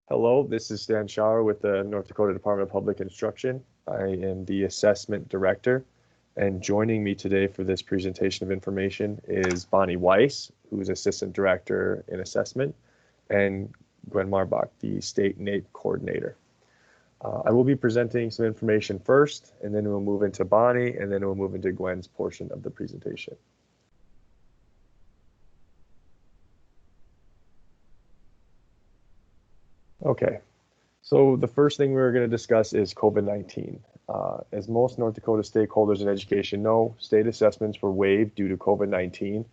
Hello, this is Stan Schauer with the North Dakota Department of Public Instruction. I am the Assessment Director, and joining me today for this presentation of information is Bonnie Weiss, who is Assistant Director in Assessment, and Gwen Marbach, the State NAEP Coordinator. I will be presenting some information first, and then we'll move into Bonnie, and then we'll move into Gwen's portion of the presentation. Okay, so the first thing we're going to discuss is COVID-19. As most North Dakota stakeholders in education know, state assessments were waived due to COVID-19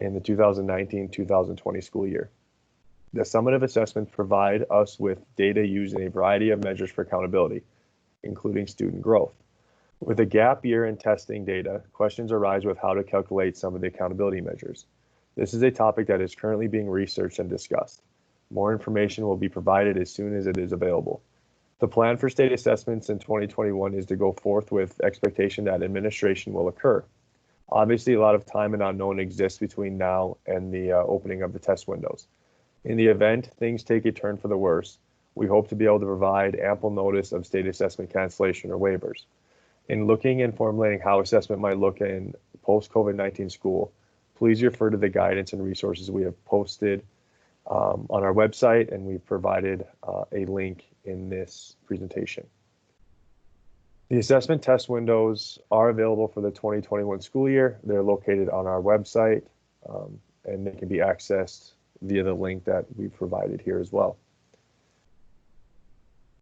in the 2019-2020 school year. The summative assessments provide us with data used in a variety of measures for accountability, including student growth. With a gap year in testing data, questions arise with how to calculate some of the accountability measures. This is a topic that is currently being researched and discussed. More information will be provided as soon as it is available. The plan for state assessments in 2021 is to go forth with expectation that administration will occur. Obviously, a lot of time and unknown exists between now and the opening of the test windows. In the event things take a turn for the worse, we hope to be able to provide ample notice of state assessment cancellation or waivers. In looking and formulating how assessment might look in post-COVID-19 school, please refer to the guidance and resources we have posted on our website, and we've provided a link in this presentation. The assessment test windows are available for the 2021 school year. They're located on our website, and they can be accessed via the link that we've provided here as well.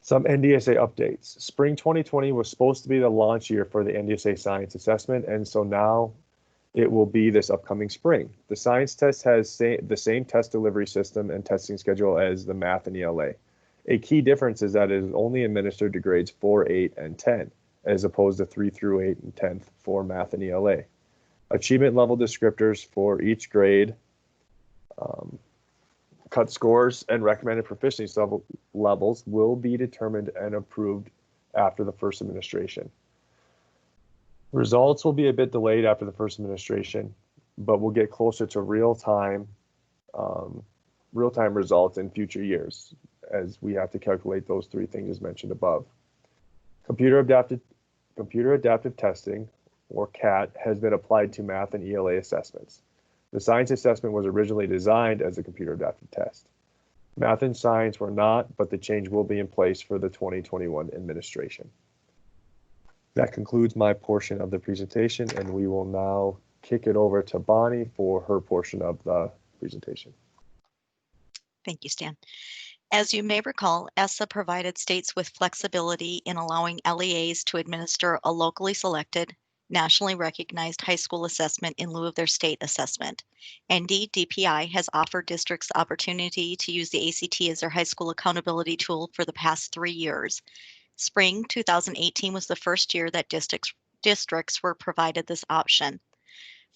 Some NDSA updates. Spring 2020 was supposed to be the launch year for the NDSA science assessment, and so now it will be this upcoming spring. The science test has the same test delivery system and testing schedule as the math and ELA. A key difference is that it is only administered to grades 4, 8, and 10, as opposed to 3 through 8 and 10th for math and ELA. Achievement level descriptors for each grade, cut scores, and recommended proficiency levels will be determined and approved after the first administration. Results will be a bit delayed after the first administration, but we'll get closer to real-time results in future years, as we have to calculate those three things as mentioned above. Computer adaptive testing, or CAT, has been applied to math and ELA assessments. The science assessment was originally designed as a computer adaptive test. Math and science were not, but the change will be in place for the 2021 administration. That concludes my portion of the presentation, and we will now kick it over to Bonnie for her portion of the presentation. Thank you, Stan. As you may recall, ESSA provided states with flexibility in allowing LEAs to administer a locally selected, nationally recognized high school assessment in lieu of their state assessment. ND-DPI has offered districts the opportunity to use the ACT as their high school accountability tool for the past 3 years. Spring 2018 was the first year that districts were provided this option.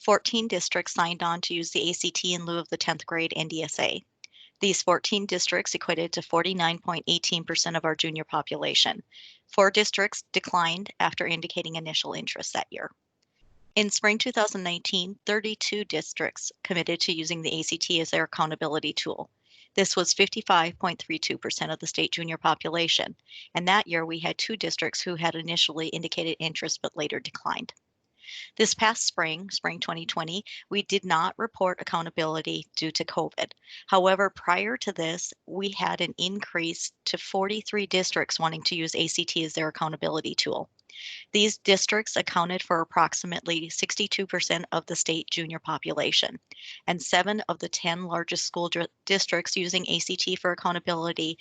14 districts signed on to use the ACT in lieu of the 10th grade NDSA. These 14 districts equated to 49.18% of our junior population. 4 districts declined after indicating initial interest that year. In spring 2019, 32 districts committed to using the ACT as their accountability tool. This was 55.32% of the state junior population, and that year we had 2 districts who had initially indicated interest but later declined. This past spring 2020, we did not report accountability due to COVID. However, prior to this, we had an increase to 43 districts wanting to use ACT as their accountability tool. These districts accounted for approximately 62% of the state junior population, and 7 of the 10 largest school districts using ACT for accountability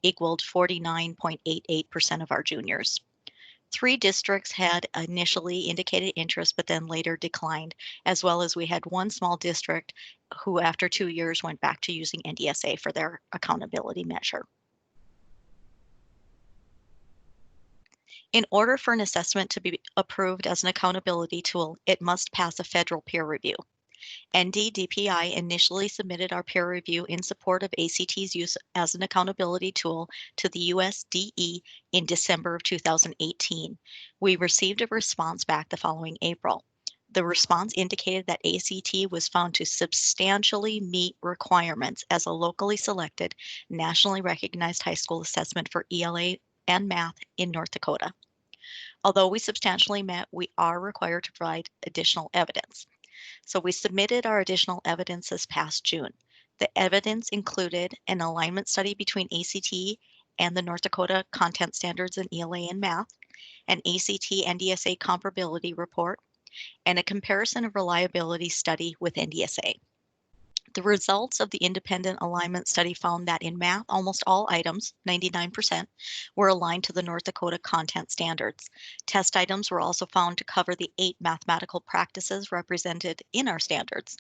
equaled 49.88% of our juniors. 3 districts had initially indicated interest, but then later declined, as well as we had 1 small district who after 2 years went back to using NDSA for their accountability measure. In order for an assessment to be approved as an accountability tool, it must pass a federal peer review. ND-DPI initially submitted our peer review in support of ACT's use as an accountability tool to the USDE in December of 2018. We received a response back the following April. The response indicated that ACT was found to substantially meet requirements as a locally selected, nationally recognized high school assessment for ELA and math in North Dakota. Although we substantially met, we are required to provide additional evidence. So we submitted our additional evidence this past June. The evidence included an alignment study between ACT and the North Dakota content standards in ELA and math, an ACT NDSA comparability report, and a comparison of reliability study with NDSA. The results of the independent alignment study found that in math, almost all items, 99%, were aligned to the North Dakota content standards. Test items were also found to cover the 8 mathematical practices represented in our standards.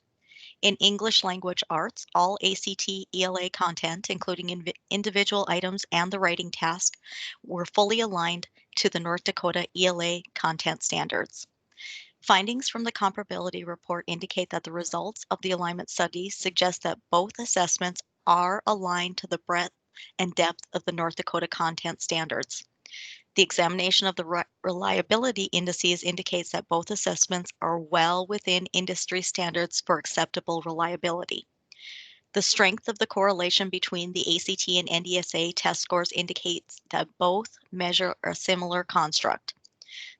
In English language arts, all ACT ELA content, including individual items and the writing task, were fully aligned to the North Dakota ELA content standards. Findings from the comparability report indicate that the results of the alignment study suggest that both assessments are aligned to the breadth and depth of the North Dakota content standards. The examination of the reliability indices indicates that both assessments are well within industry standards for acceptable reliability. The strength of the correlation between the ACT and NDSA test scores indicates that both measure a similar construct.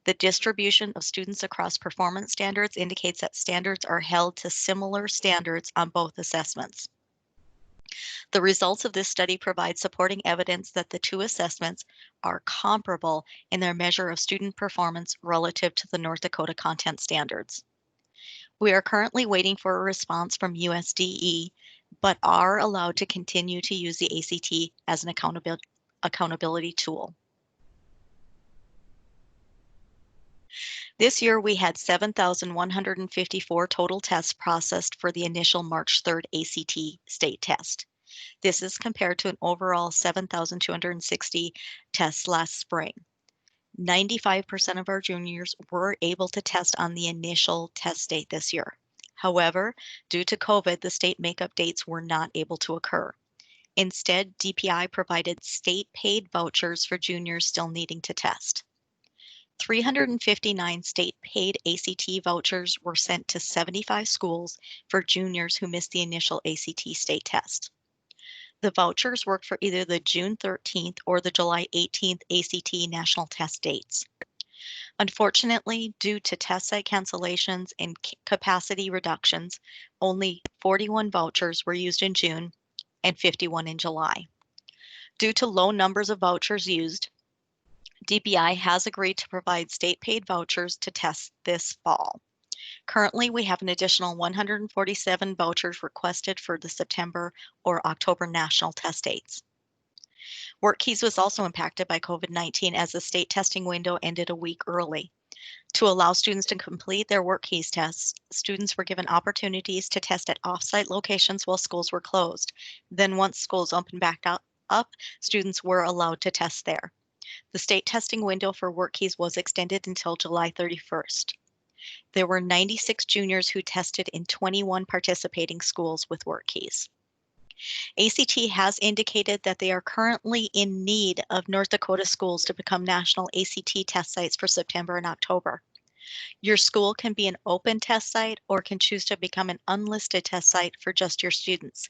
The distribution of students across performance standards indicates that standards are held to similar standards on both assessments. The results of this study provide supporting evidence that the 2 assessments are comparable in their measure of student performance relative to the North Dakota content standards. We are currently waiting for a response from USDE, but are allowed to continue to use the ACT as an accountability tool. This year, we had 7,154 total tests processed for the initial March 3rd ACT state test. This is compared to an overall 7,260 tests last spring. 95% of our juniors were able to test on the initial test date this year. However, due to COVID, the state makeup dates were not able to occur. Instead, DPI provided state-paid vouchers for juniors still needing to test. 359 state-paid ACT vouchers were sent to 75 schools for juniors who missed the initial ACT state test. The vouchers worked for either the June 13th or the July 18th ACT national test dates. Unfortunately, due to test site cancellations and capacity reductions, only 41 vouchers were used in June and 51 in July. Due to low numbers of vouchers used, DPI has agreed to provide state-paid vouchers to test this fall. Currently, we have an additional 147 vouchers requested for the September or October national test dates. WorkKeys was also impacted by COVID-19 as the state testing window ended a week early. To allow students to complete their WorkKeys tests, students were given opportunities to test at off-site locations while schools were closed. Then once schools opened back up, students were allowed to test there. The state testing window for WorkKeys was extended until July 31st. There were 96 juniors who tested in 21 participating schools with WorkKeys. ACT has indicated that they are currently in need of North Dakota schools to become national ACT test sites for September and October. Your school can be an open test site or can choose to become an unlisted test site for just your students.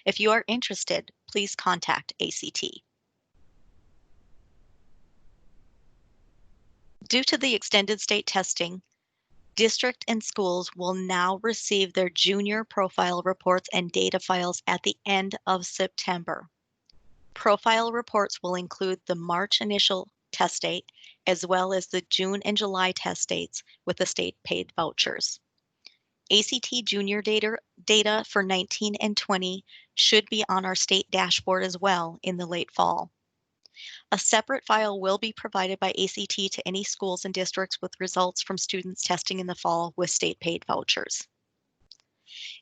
If you are interested, please contact ACT. Due to the extended state testing, district and schools will now receive their junior profile reports and data files at the end of September. Profile reports will include the March initial test date, as well as the June and July test dates with the state-paid vouchers. ACT junior data for 19 and 20 should be on our state dashboard as well in the late fall. A separate file will be provided by ACT to any schools and districts with results from students testing in the fall with state-paid vouchers.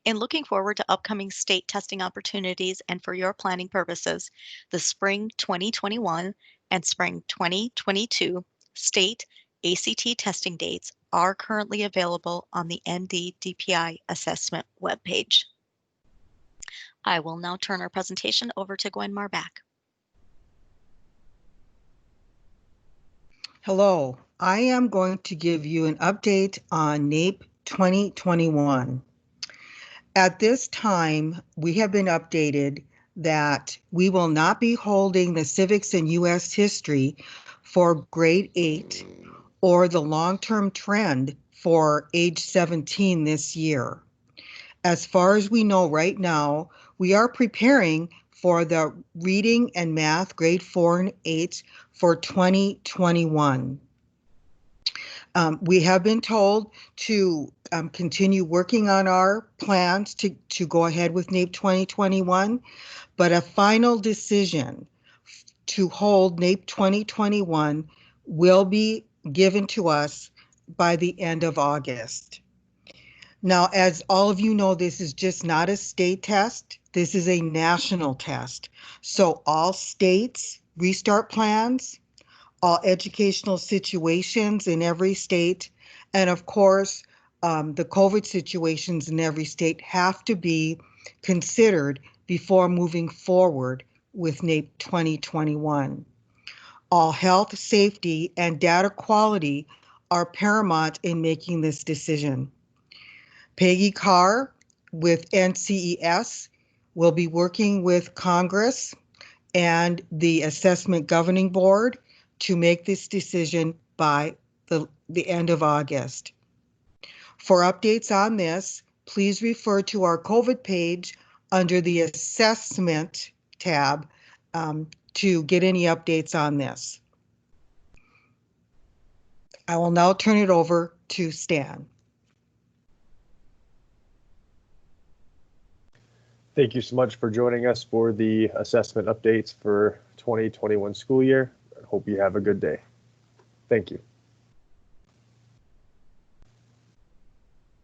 In looking forward to upcoming state testing opportunities and for your planning purposes, the spring 2021 and spring 2022 state ACT testing dates are currently available on the ND-DPI assessment webpage. I will now turn our presentation over to Gwen Marbach. Hello, I am going to give you an update on NAEP 2021. At this time, we have been updated that we will not be holding the civics and U.S. history for grade 8 or the long-term trend for age 17 this year. As far as we know right now, we are preparing for the reading and math grade 4 and 8 for 2021. We have been told to continue working on our plans to go ahead with NAEP 2021, but a final decision to hold NAEP 2021 will be given to us by the end of August. Now, as all of you know, this is just not a state test. This is a national test. So all states' restart plans, all educational situations in every state, and of course, the COVID situations in every state have to be considered before moving forward with NAEP 2021. All health, safety, and data quality are paramount in making this decision. Peggy Carr with NCES will be working with Congress and the Assessment Governing Board to make this decision by the end of August. For updates on this, please refer to our COVID page under the Assessment tab to get any updates on this. I will now turn it over to Stan. Thank you so much for joining us for the assessment updates for 2021 school year. I hope you have a good day. Thank you.